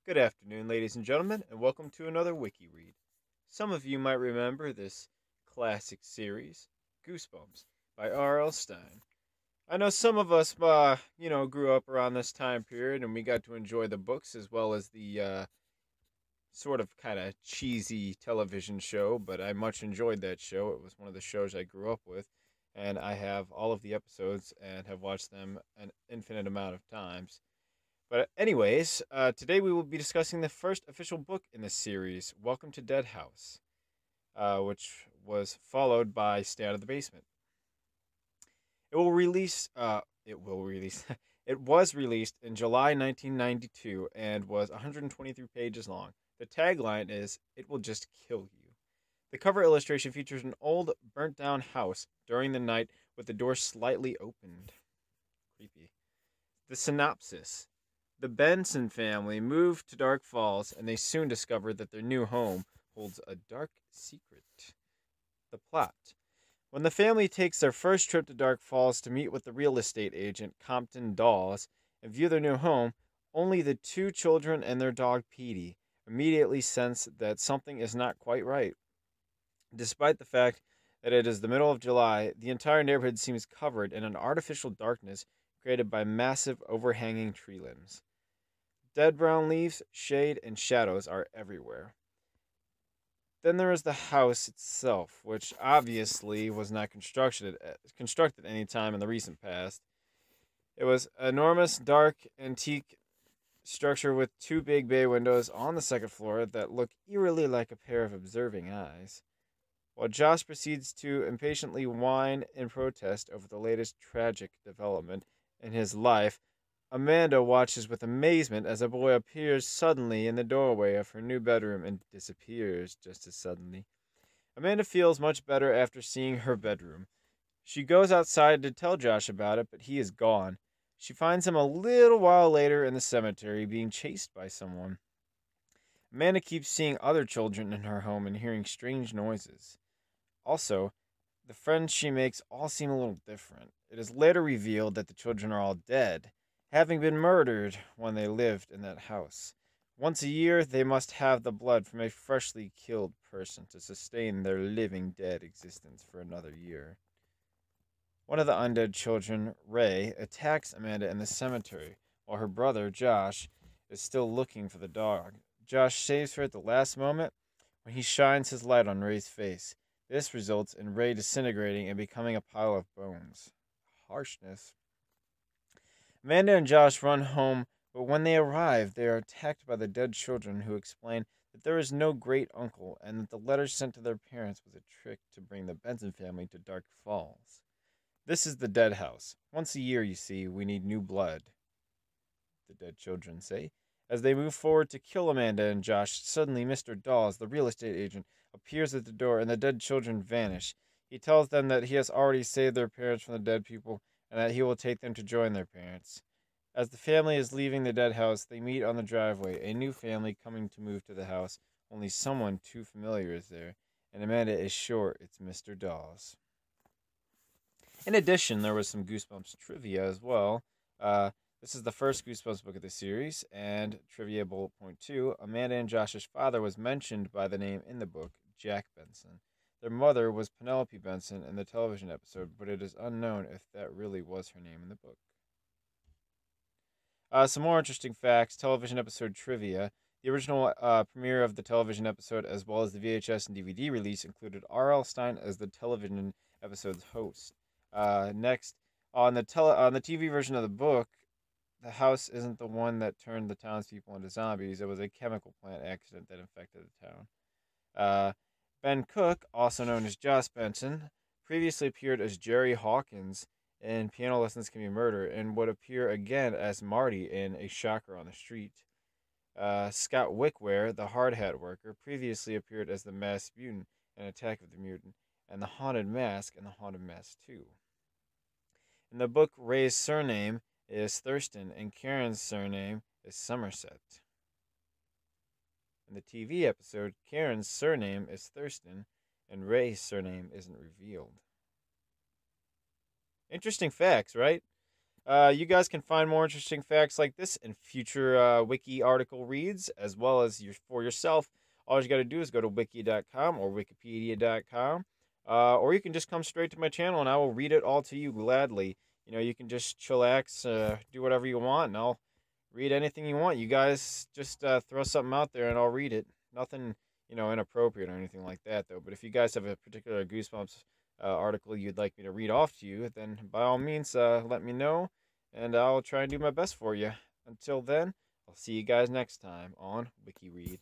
Good afternoon, ladies and gentlemen, and welcome to another Wiki read. Some of you might remember this classic series, Goosebumps, by R.L. Stein. I know some of us, grew up around this time period, and we got to enjoy the books as well as the sort of kind of cheesy television show, but I much enjoyed that show. It was one of the shows I grew up with, and I have all of the episodes and have watched them an infinite amount of times. But anyways, today we will be discussing the first official book in this series, Welcome to Dead House, which was followed by Stay Out of the Basement. It will release. It will release. It was released in July 1992 and was 123 pages long. The tagline is "It will just kill you." The cover illustration features an old, burnt-down house during the night with the door slightly opened. Creepy. The synopsis. The Benson family moved to Dark Falls, and they soon discovered that their new home holds a dark secret. The plot. When the family takes their first trip to Dark Falls to meet with the real estate agent, Compton Dawes, and view their new home, only the two children and their dog, Petey, immediately sense that something is not quite right. Despite the fact that it is the middle of July, the entire neighborhood seems covered in an artificial darkness created by massive overhanging tree limbs. Dead brown leaves, shade, and shadows are everywhere. Then there is the house itself, which obviously was not constructed any time in the recent past. It was an enormous, dark, antique structure with two big bay windows on the second floor that look eerily like a pair of observing eyes. While Josh proceeds to impatiently whine in protest over the latest tragic development in his life, Amanda watches with amazement as a boy appears suddenly in the doorway of her new bedroom and disappears just as suddenly. Amanda feels much better after seeing her bedroom. She goes outside to tell Josh about it, but he is gone. She finds him a little while later in the cemetery being chased by someone. Amanda keeps seeing other children in her home and hearing strange noises. Also, the friends she makes all seem a little different. It is later revealed that the children are all dead, having been murdered when they lived in that house. Once a year, they must have the blood from a freshly killed person to sustain their living dead existence for another year. One of the undead children, Ray, attacks Amanda in the cemetery, while her brother, Josh, is still looking for the dog. Josh saves her at the last moment when he shines his light on Ray's face. This results in Ray disintegrating and becoming a pile of bones. Harshness. Amanda and Josh run home, but when they arrive, they are attacked by the dead children who explain that there is no great uncle and that the letter sent to their parents was a trick to bring the Benson family to Dark Falls. This is the dead house. Once a year, you see, we need new blood, the dead children say. As they move forward to kill Amanda and Josh, suddenly Mr. Dawes, the real estate agent, appears at the door and the dead children vanish. He tells them that he has already saved their parents from the dead people and that he will take them to join their parents. As the family is leaving the dead house, they meet on the driveway, a new family coming to move to the house. Only someone too familiar is there, and Amanda is sure it's Mr. Dawes. In addition, there was some Goosebumps trivia as well. This is the first Goosebumps book of the series, and trivia bullet point 2, Amanda and Josh's father was mentioned by the name in the book, Jack Benson. Their mother was Penelope Benson in the television episode, but it is unknown if that really was her name in the book. Some more interesting facts, television episode trivia. The original premiere of the television episode, as well as the VHS and DVD release, included R.L. Stein as the television episode's host. Next, on the TV version of the book, the house isn't the one that turned the townspeople into zombies. It was a chemical plant accident that infected the town. Ben Cook, also known as Josh Benson, previously appeared as Jerry Hawkins in Piano Lessons Can Be Murder and would appear again as Marty in A Shocker on the Street. Scott Wickware, the hard hat worker, previously appeared as the Masked Mutant in Attack of the Mutant and the Haunted Mask in The Haunted Mask 2. In the book, Ray's surname is Thurston and Karen's surname is Somerset. In the TV episode, Karen's surname is Thurston and Ray's surname isn't revealed. Interesting facts, right? You guys can find more interesting facts like this in future wiki article reads, as well as for yourself. All you got to do is go to wiki.com or wikipedia.com, or you can just come straight to my channel and I will read it all to you gladly. You can just chillax, do whatever you want, and I'll read anything you want. You guys just throw something out there and I'll read it. Nothing, inappropriate or anything like that, though. But if you guys have a particular Goosebumps article you'd like me to read off to you, then by all means, let me know, and I'll try and do my best for you. Until then, I'll see you guys next time on WikiRead.